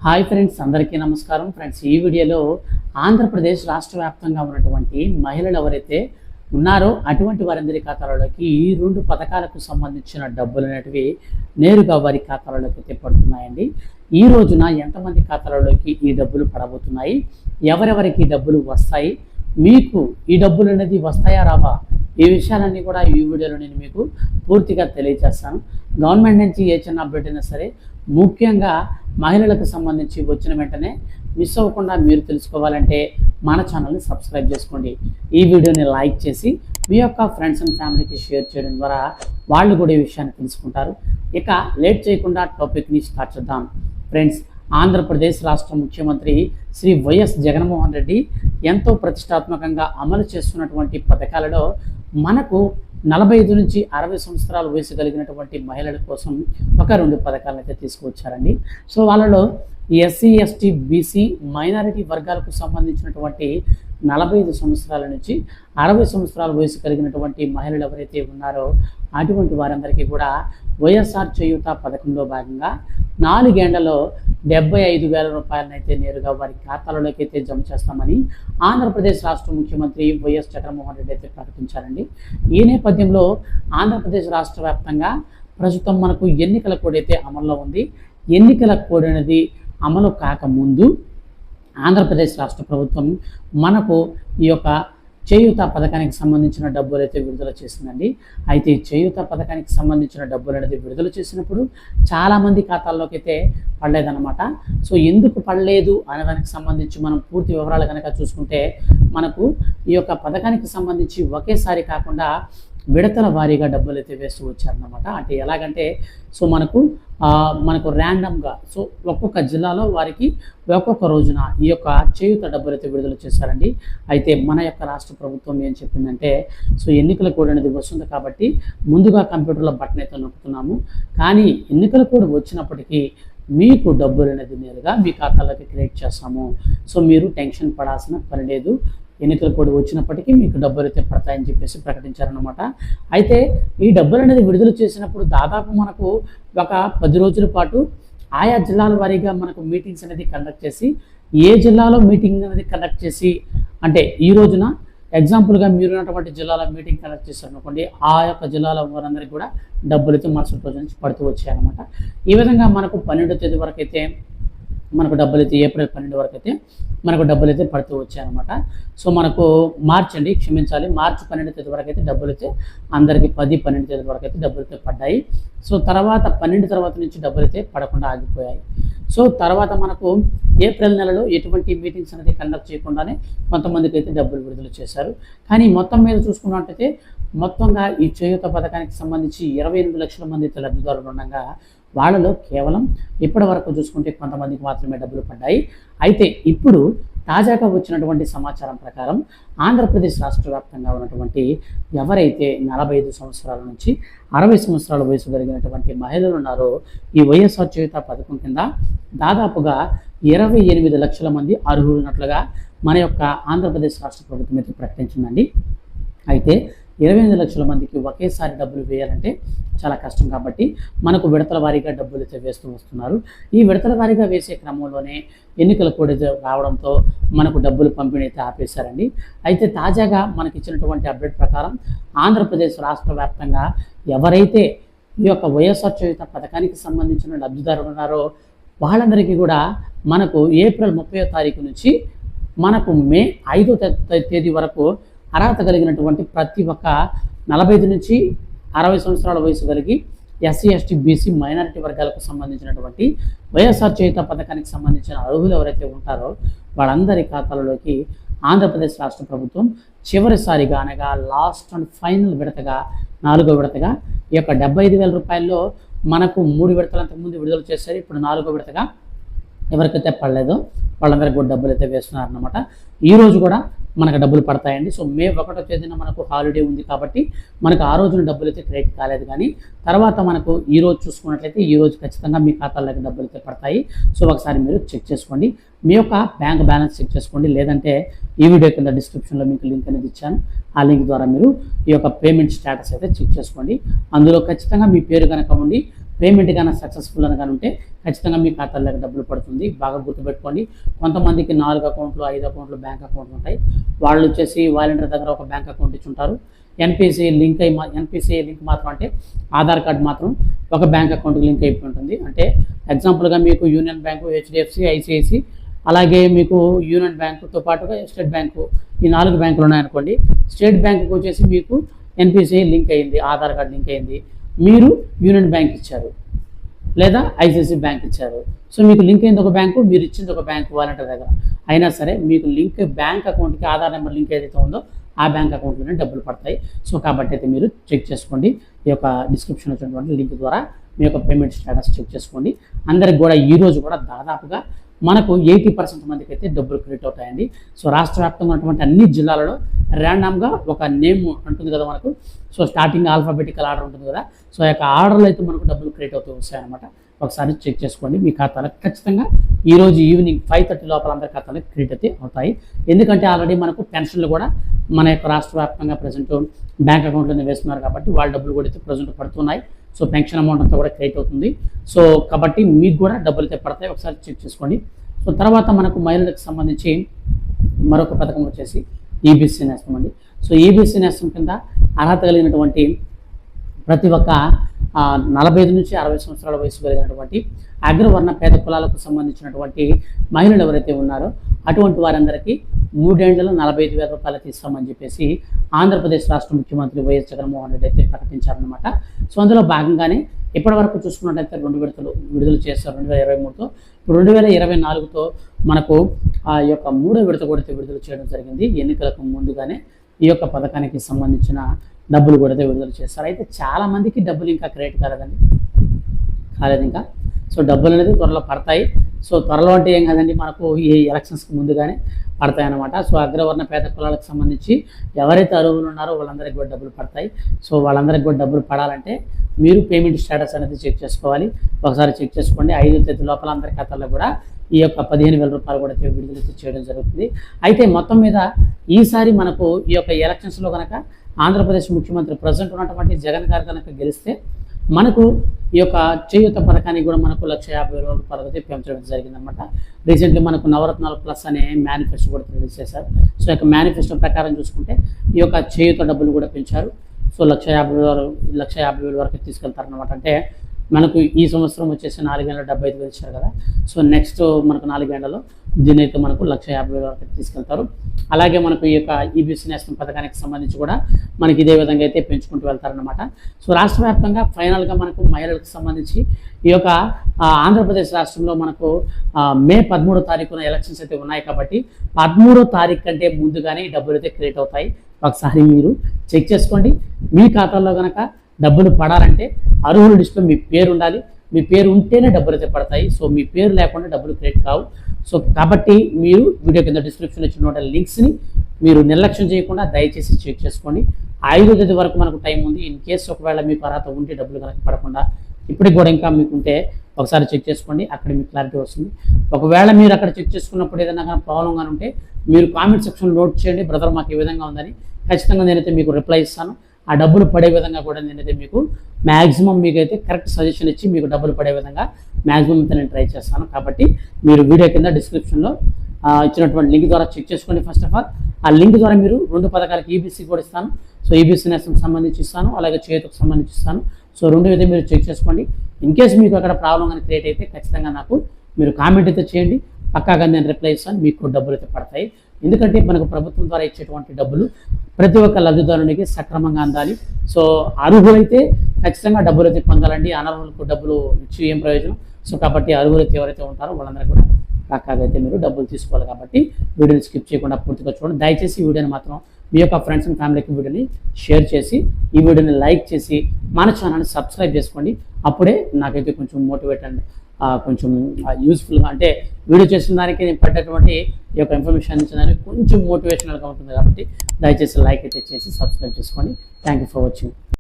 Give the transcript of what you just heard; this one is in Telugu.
హాయ్ ఫ్రెండ్స్, అందరికీ నమస్కారం. ఫ్రెండ్స్, ఈ వీడియోలో ఆంధ్రప్రదేశ్ రాష్ట్ర వ్యాప్తంగా ఉన్నటువంటి మహిళలు ఎవరైతే ఉన్నారో అటువంటి వారందరి ఖాతాలలోకి ఈ 2 పథకాలకు సంబంధించిన డబ్బులు అనేటివి నేరుగా వారి ఖాతాలలోకి అయితే పడుతున్నాయండి. ఈ రోజున ఎంతమంది ఖాతాలలోకి ఈ డబ్బులు పడబోతున్నాయి, ఎవరెవరికి డబ్బులు వస్తాయి, మీకు ఈ డబ్బులు అనేది వస్తాయా రావా, ఈ విషయాలన్నీ కూడా ఈ వీడియోలో నేను మీకు పూర్తిగా తెలియజేస్తాను. గవర్నమెంట్ నుంచి ఏ చిన్న అప్డేట్ అయినా సరే ముఖ్యంగా మహిళలకు సంబంధించి వచ్చిన వెంటనే మిస్ అవ్వకుండా మీరు తెలుసుకోవాలంటే మన ఛానల్ని సబ్స్క్రైబ్ చేసుకోండి. ఈ వీడియోని లైక్ చేసి మీ యొక్క ఫ్రెండ్స్ అండ్ ఫ్యామిలీకి షేర్ చేయడం ద్వారా వాళ్ళు కూడా ఈ విషయాన్ని తెలుసుకుంటారు. ఇక లేట్ చేయకుండా టాపిక్ని స్టార్ట్ చేద్దాం. ఫ్రెండ్స్, ఆంధ్రప్రదేశ్ రాష్ట్ర ముఖ్యమంత్రి శ్రీ వైఎస్ జగన్మోహన్ రెడ్డి ఎంతో ప్రతిష్టాత్మకంగా అమలు చేస్తున్నటువంటి పథకాలలో మనకు 45 నుంచి 60 సంవత్సరాల వయసు కలిగినటువంటి మహిళల కోసం ఒక 2 పథకాలను అయితే తీసుకువచ్చారండి. సో వాళ్ళలో ఎస్సీ, ఎస్టీ, బీసీ, మైనారిటీ వర్గాలకు సంబంధించినటువంటి 45 సంవత్సరాల నుంచి 60 సంవత్సరాల వయసు కలిగినటువంటి మహిళలు ఎవరైతే ఉన్నారో అటువంటి వారందరికీ కూడా వైఎస్ఆర్ చేయూత పథకంలో భాగంగా 4 ఏళ్లలో 75,000 రూపాయలను అయితే నేరుగా వారి ఖాతాలలోకి అయితే జమ చేస్తామని ఆంధ్రప్రదేశ్ రాష్ట్ర ముఖ్యమంత్రి వైఎస్ జగన్మోహన్ రెడ్డి అయితే ప్రకటించారండి. ఈ నేపథ్యంలో ఆంధ్రప్రదేశ్ రాష్ట్ర వ్యాప్తంగా ప్రస్తుతం మనకు ఎన్నికల కోడ్ అయితే అమల్లో ఉంది. ఎన్నికల కోడ్ అనేది అమలు కాకముందు ఆంధ్రప్రదేశ్ రాష్ట్ర ప్రభుత్వం మనకు ఈ యొక్క చేయూత పథకానికి సంబంధించిన డబ్బులు అయితే విడుదల చేసిందండి. అయితే చేయూత పథకానికి సంబంధించిన డబ్బులు అనేది విడుదల చేసినప్పుడు చాలామంది ఖాతాల్లోకి అయితే పడలేదన్నమాట. సో ఎందుకు పడలేదు అనే దానికి సంబంధించి మనం పూర్తి వివరాలు కనుక చూసుకుంటే మనకు ఈ యొక్క పథకానికి సంబంధించి ఒకేసారి కాకుండా విడతల వారీగా డబ్బులు అయితే వేస్తూ వచ్చారన్నమాట. అంటే ఎలాగంటే సో మనకు ర్యాండమ్గా సో ఒక్కొక్క జిల్లాలో వారికి ఒక్కొక్క రోజున ఈ యొక్క చేయూత డబ్బులు అయితే విడుదల చేశారండి. అయితే మన యొక్క రాష్ట్ర ప్రభుత్వం ఏం చెప్పిందంటే సో ఎన్నికల కోడ్ అనేది వస్తుంది కాబట్టి ముందుగా కంప్యూటర్లో బటన్ అయితే నొక్కుతున్నాము, కానీ ఎన్నికల కోడ్ వచ్చినప్పటికీ మీకు డబ్బులు అనేది నేరుగా మీ ఖాతాలోకి క్రియేట్ చేస్తాము. సో మీరు టెన్షన్ పడాల్సిన పని లేదు, ఎన్నికల కోడ్ వచ్చినప్పటికీ మీకు డబ్బులు అయితే పడతాయని చెప్పేసి ప్రకటించారనమాట. అయితే ఈ డబ్బులు అనేది విడుదల చేసినప్పుడు దాదాపు మనకు ఒక 10 రోజుల పాటు ఆయా జిల్లాల వారీగా మనకు మీటింగ్స్ అనేది కండక్ట్ చేసి, ఏ జిల్లాలో మీటింగ్ అనేది కండక్ట్ చేసి అంటే ఈ రోజున ఎగ్జాంపుల్గా మీరు ఉన్నటువంటి జిల్లాలో మీటింగ్ కండక్ట్ చేశారు అనుకోండి, ఆ యొక్క జిల్లాలో వారందరికీ కూడా డబ్బులు అయితే మరుసటి రోజు నుంచి పడుతూ వచ్చాయన్నమాట. ఈ విధంగా మనకు 12వ తేదీ వరకు అయితే మనకు డబ్బులు అయితే ఏప్రిల్ 12 వరకు అయితే మనకు డబ్బులు అయితే పడుతూ వచ్చాయన్నమాట. సో మనకు మార్చి 12 తేదీ వరకు అయితే డబ్బులు అయితే అందరికీ 10-12 తేదీ వరకు అయితే డబ్బులు అయితే పడ్డాయి. సో తర్వాత 12 తర్వాత నుంచి డబ్బులు అయితే పడకుండా ఆగిపోయాయి. సో తర్వాత మనకు ఏప్రిల్ నెలలో ఎటువంటి మీటింగ్స్ అనేది కండక్ట్ చేయకుండానే కొంతమందికి అయితే డబ్బులు విడుదల చేశారు. కానీ మొత్తం మీద చూసుకున్నట్టయితే మొత్తంగా ఈ చేయూత పథకానికి సంబంధించి 28 లక్షల మంది అయితే లబ్ధిదారులు ఉండగా వాళ్ళలో కేవలం ఇప్పటి వరకు చూసుకుంటే కొంతమందికి మాత్రమే డబ్బులు పడ్డాయి. అయితే ఇప్పుడు తాజాగా వచ్చినటువంటి సమాచారం ప్రకారం ఆంధ్రప్రదేశ్ రాష్ట్ర వ్యాప్తంగా ఉన్నటువంటి ఎవరైతే 45 సంవత్సరాల నుంచి 60 సంవత్సరాల వయసు కలిగినటువంటి మహిళలు ఉన్నారో ఈ వైఎస్ఆర్ చేయూత పథకం కింద దాదాపుగా 28 లక్షల మంది అర్హులున్నట్లుగా మన యొక్క ఆంధ్రప్రదేశ్ రాష్ట్ర ప్రభుత్వం అయితే ప్రకటించిందండి. అయితే 28 లక్షల మందికి ఒకేసారి డబ్బులు వేయాలంటే చాలా కష్టం కాబట్టి మనకు విడతల వారీగా డబ్బులు అయితే వేస్తూ వస్తున్నారు. ఈ విడతల వారీగా వేసే క్రమంలోనే ఎన్నికల కోడ్ రావడంతో మనకు డబ్బులు పంపిణీ అయితే ఆపేశారండి. అయితే తాజాగా మనకి ఇచ్చినటువంటి అప్డేట్ ప్రకారం ఆంధ్రప్రదేశ్ రాష్ట్ర వ్యాప్తంగా ఎవరైతే ఈ యొక్క వైఎస్ఆర్ చేయూత పథకానికి సంబంధించిన లబ్ధిదారులు ఉన్నారో వాళ్ళందరికీ కూడా మనకు ఏప్రిల్ 30వ తారీఖు నుంచి మనకు మే 5వ తేదీ వరకు అర్హత కలిగినటువంటి ప్రతి ఒక్క 45 నుంచి 60 సంవత్సరాల వయసు కలిగి ఎస్సీ, ఎస్టీ, బీసీ, మైనారిటీ వర్గాలకు సంబంధించినటువంటి వైఎస్ఆర్ చేయూత పథకానికి సంబంధించిన అర్హులు ఎవరైతే ఉంటారో వాళ్ళందరి ఖాతాలలోకి ఆంధ్రప్రదేశ్ రాష్ట్ర ప్రభుత్వం చివరిసారిగా అనగా లాస్ట్ అండ్ ఫైనల్ విడతగా 4వ విడతగా ఈ యొక్క 75,000 రూపాయల్లో మనకు 3 విడతలు అంతకుముందు విడుదల చేశారు. ఇప్పుడు 4వ విడతగా ఎవరికైతే పడలేదో వాళ్ళందరికీ కూడా డబ్బులు అయితే వేస్తున్నారన్నమాట. ఈ రోజు కూడా మనకు డబ్బులు పడతాయండి. సో మే 1వ తేదీన మనకు హాలిడే ఉంది కాబట్టి మనకు ఆ రోజున డబ్బులు అయితే క్రెడిట్ కాలేదు, కానీ తర్వాత మనకు ఈ రోజు చూసుకున్నట్లయితే ఈ రోజు ఖచ్చితంగా మీ ఖాతాల్లోకి డబ్బులు అయితే పడతాయి. సో ఒకసారి మీరు చెక్ చేసుకోండి, మీ యొక్క బ్యాంక్ బ్యాలెన్స్ చెక్ చేసుకోండి, లేదంటే ఈ వీడియో కింద డిస్క్రిప్షన్లో మీకు లింక్ అనేది ఇచ్చాను, ఆ లింక్ ద్వారా మీరు ఈ యొక్క పేమెంట్ స్టేటస్ అయితే చెక్ చేసుకోండి. అందులో ఖచ్చితంగా మీ పేరు కనుక ఉండి పేమెంట్ కానీ సక్సెస్ఫుల్ అని కానీ ఉంటే ఖచ్చితంగా మీ ఖాతాలోకి డబ్బులు పడుతుంది. బాగా గుర్తుపెట్టుకోండి. కొంతమందికి 4 అకౌంట్లు 5 అకౌంట్లు బ్యాంక్ అకౌంట్లు ఉంటాయి. వాళ్ళు వచ్చేసి వాలంటీర్ దగ్గర ఒక బ్యాంక్ అకౌంట్ ఇచ్చి ఉంటారు. ఎన్పిసిఐ లింక్ మాత్రం అంటే ఆధార్ కార్డు మాత్రం ఒక బ్యాంక్ అకౌంట్కి లింక్ అయిపోయి ఉంటుంది. అంటే ఎగ్జాంపుల్గా మీకు యూనియన్ బ్యాంకు, హెచ్డిఎఫ్సి, ఐసిఐసి, అలాగే మీకు యూనియన్ బ్యాంకుతో పాటుగా స్టేట్ బ్యాంకు, ఈ 4 బ్యాంకులు ఉన్నాయనుకోండి. స్టేట్ బ్యాంకుకి వచ్చేసి మీకు ఎన్పిసిఐ లింక్ అయింది, ఆధార్ కార్డు లింక్ అయింది. మీరు యూనియన్ బ్యాంక్ ఇచ్చారు లేదా ఐసిఐసి బ్యాంక్ ఇచ్చారు. సో మీకు లింక్ అయింది ఒక బ్యాంకు, మీరు ఇచ్చింది ఒక బ్యాంకు వాలంటీర్ దగ్గర. అయినా సరే మీకు లింక్ బ్యాంక్ అకౌంట్కి ఆధార్ నెంబర్ లింక్ ఏదైతే ఉందో ఆ బ్యాంక్ అకౌంట్లోనే డబ్బులు పడతాయి. సో కాబట్టి అయితే మీరు చెక్ చేసుకోండి. ఈ యొక్క డిస్క్రిప్షన్ వచ్చినటువంటి లింక్ ద్వారా మీ యొక్క పేమెంట్ స్టేటస్ చెక్ చేసుకోండి. అందరికి కూడా ఈరోజు కూడా దాదాపుగా మనకు 80% మందికి అయితే డబ్బులు క్రెడిట్ అవుతాయండి. సో రాష్ట్ర వ్యాప్తంగా ఉన్నటువంటి అన్ని జిల్లాలలో ర్యాండమ్గా ఒక నేమ్ ఉంటుంది కదా మనకు. సో స్టార్టింగ్ ఆల్ఫాబెటికల్ ఆర్డర్ ఉంటుంది కదా. సో ఆ యొక్క ఆర్డర్లో అయితే మనకు డబ్బులు క్రెడిట్ అవుతూ వస్తాయన్నమాట. ఒకసారి చెక్ చేసుకోండి. మీ ఖాతాలకు ఖచ్చితంగా ఈరోజు ఈవినింగ్ 5:30 లోపల అందరి ఖాతాలకు క్రెడిట్ అయితే అవుతాయి. ఎందుకంటే ఆల్రెడీ మనకు పెన్షన్లు కూడా మన యొక్క రాష్ట్ర వ్యాప్తంగా ప్రజెంట్ బ్యాంక్ అకౌంట్లోనే వేస్తున్నారు కాబట్టి వాళ్ళ డబ్బులు కూడా అయితే ప్రజెంట్ పడుతున్నాయి. సో పెన్షన్ అమౌంట్ అంతా కూడా క్రెడిట్ అవుతుంది. సో కాబట్టి మీకు కూడా డబ్బులు అయితే పడతాయి. ఒకసారి చెక్ చేసుకోండి. సో తర్వాత మనకు మహిళలకు సంబంధించి మరొక పథకం వచ్చేసి ఈబీసీ నేస్తం అండి. సో ఈబీసీ నేస్తం కింద అర్హత కలిగినటువంటి ప్రతి ఒక్క 45 నుంచి 60 సంవత్సరాల వయసు కలిగినటువంటి అగ్రవర్ణ పేద కులాలకు సంబంధించినటువంటి మహిళలు ఎవరైతే ఉన్నారో అటువంటి వారందరికీ 3 ఏళ్లలో 45,000 రూపాయలు ఇస్తామని చెప్పేసి ఆంధ్రప్రదేశ్ రాష్ట్ర ముఖ్యమంత్రి వైఎస్ జగన్మోహన్ రెడ్డి అయితే ప్రకటించారనమాట. సో అందులో భాగంగానే ఇప్పటి వరకు చూసుకున్నట్టయితే 2 విడతలు విడుదల చేస్తారు 2023తో. ఇప్పుడు 2024తో మనకు ఆ యొక్క 3వ విడత కూడా విడుదల చేయడం జరిగింది. ఎన్నికలకు ముందుగానే ఈ యొక్క పథకానికి సంబంధించిన డబ్బులు కూడా విడుదల చేస్తారు. అయితే చాలామందికి డబ్బులు ఇంకా క్రెడిట్ కాలేదు ఇంకా. సో డబ్బులు అనేది త్వరలో పడతాయి. సో త్వరలో అంటే ఏం కాదండి, మనకు ఈ ఎలక్షన్స్కి ముందుగానే పడతాయి అన్నమాట. సో అగ్రవర్ణ పేద కులాలకు సంబంధించి ఎవరైతే అర్హులు ఉన్నారో వాళ్ళందరికీ కూడా డబ్బులు పడతాయి. సో వాళ్ళందరికీ కూడా డబ్బులు పడాలంటే మీరు పేమెంట్ స్టేటస్ అనేది చెక్ చేసుకోవాలి. ఒకసారి చెక్ చేసుకోండి. 5వ తేదీ లోపల అందరి ఖాతాల్లో కూడా ఈ యొక్క 15,000 రూపాయలు కూడా విడుదల చేయడం జరుగుతుంది. అయితే మొత్తం మీద ఈసారి మనకు ఈ యొక్క ఎలక్షన్స్లో కనుక ఆంధ్రప్రదేశ్ ముఖ్యమంత్రి ప్రజెంట్ ఉన్నటువంటి జగన్ గారు కనుక గెలిస్తే మనకు ఈ యొక్క చేయూత పథకానికి కూడా మనకు 150,000 రూపాయలు అయితే పెంచడం జరిగిందనమాట. రీసెంట్లీ మనకు నవరత్నాలు ప్లస్ అనే మేనిఫెస్టో కూడా రిలీజ్ చేశారు. సో ఈ యొక్క మేనిఫెస్టో ప్రకారం చూసుకుంటే ఈ యొక్క చేయూత డబ్బులు కూడా పెంచారు. సో 150,000 వరకు తీసుకెళ్తారనమాట. అంటే మనకు ఈ సంవత్సరం వచ్చేసి 4,75,000 ఇచ్చారు కదా. సో నెక్స్ట్ మనకు 4 ఏళ్లలో దీని అయితే మనకు 150,000 వరకు తీసుకెళ్తారు. అలాగే మనకు ఈ యొక్క ఈబీసీ నేస్తం పథకానికి సంబంధించి కూడా మనకి ఇదే విధంగా అయితే పెంచుకుంటూ వెళ్తారనమాట. సో రాష్ట్ర వ్యాప్తంగా ఫైనల్గా మనకు మహిళలకు సంబంధించి ఈ యొక్క ఆంధ్రప్రదేశ్ రాష్ట్రంలో మనకు మే 13వ తారీఖున ఎలక్షన్స్ అయితే ఉన్నాయి కాబట్టి 13వ తారీఖు కంటే ముందుగానే ఈ డబ్బులు అయితే క్రియేట్ అవుతాయి. ఒకసారి మీరు చెక్ చేసుకోండి. మీ ఖాతాల్లో కనుక డబ్బులు పడాలంటే అర్హుల లిస్టులో మీ పేరు ఉండాలి. మీ పేరు ఉంటేనే డబ్బులు అయితే పడతాయి. సో మీ పేరు లేకుండా డబ్బులు క్రెడిట్ కావు. సో కాబట్టి మీరు వీడియో కింద డిస్క్రిప్షన్లో ఇచ్చిన లింక్స్ని మీరు నిర్లక్ష్యం చేయకుండా దయచేసి చెక్ చేసుకోండి. 5వ తేదీ వరకు మనకు టైం ఉంది. ఇన్ కేసు ఒకవేళ మీకు అర్హత ఉంటే డబ్బులు కనుక పడకుండా ఇప్పటికి కూడా ఇంకా మీకు ఉంటే ఒకసారి చెక్ చేసుకోండి. అక్కడ మీకు క్లారిటీ వస్తుంది. ఒకవేళ మీరు అక్కడ చెక్ చేసుకున్నప్పుడు ఏదైనా కానీ ప్రాబ్లం కానీ ఉంటే మీరు కామెంట్ సెక్షన్లో నోట్ చేయండి. బ్రదర్ మాకు ఈ విధంగా ఉందని ఖచ్చితంగా నేనైతే మీకు రిప్లై ఇస్తాను. ఆ డబ్బులు పడే విధంగా కూడా నేనైతే మీకు మ్యాక్సిమం మీకైతే కరెక్ట్ సజెషన్ ఇచ్చి మీకు డబ్బులు పడే విధంగా మ్యాక్సిమం అయితే నేను ట్రై చేస్తాను. కాబట్టి మీరు వీడియో కింద డిస్క్రిప్షన్లో ఇచ్చినటువంటి లింక్ ద్వారా చెక్ చేసుకోండి. ఫస్ట్ ఆఫ్ ఆల్ ఆ లింక్ ద్వారా మీరు 2 పథకాలకి ఈబీసీ కూడా ఇస్తాను. సో ఈబీసీ నేస్తంకి సంబంధించి ఇస్తాను, అలాగే చేతుకు సంబంధించి ఇస్తాను. సో 2 అయితే మీరు చెక్ చేసుకోండి. ఇన్ కేసు మీకు అక్కడ ప్రాబ్లం కానీ క్రియేట్ అయితే ఖచ్చితంగా నాకు మీరు కామెంట్ అయితే చేయండి. పక్కాగా నేను రిప్లై ఇస్తాను. మీకు డబ్బులు అయితే పడతాయి. ఎందుకంటే మనకు ప్రభుత్వం ద్వారా ఇచ్చేటువంటి డబ్బులు ప్రతి ఒక్క లబ్ధిదారునికి సక్రమంగా అందాలి. సో అర్హులైతే ఖచ్చితంగా డబ్బులు అయితే పొందాలండి. అనర్హులకు డబ్బులు ఇచ్చి ఏం ప్రయోజనం. సో కాబట్టి అర్హులైతే ఎవరైతే ఉంటారో వాళ్ళందరికీ కూడా పక్కాగా అయితే మీరు డబ్బులు తీసుకోవాలి. కాబట్టి వీడియోని స్కిప్ చేయకుండా పూర్తిగా చూడండి. దయచేసి ఈ వీడియోని మాత్రం మీ యొక్క ఫ్రెండ్స్ అండ్ ఫ్యామిలీకి వీడియోని షేర్ చేసి ఈ వీడియోని లైక్ చేసి మన ఛానల్ని సబ్స్క్రైబ్ చేసుకోండి. అప్పుడే నాకైతే కొంచెం మోటివేట్ అండ్ కొంచెం యూస్ఫుల్గా అంటే వీడియో చేసిన దానికి నేను పడ్డటువంటి ఈ యొక్క ఇన్ఫర్మేషన్ ఇచ్చడానికి కొంచెం మోటివేషనల్గా ఉంటుంది. కాబట్టి దయచేసి లైక్ అయితే చేసి సబ్స్క్రైబ్ చేసుకోండి. Thank you for watching.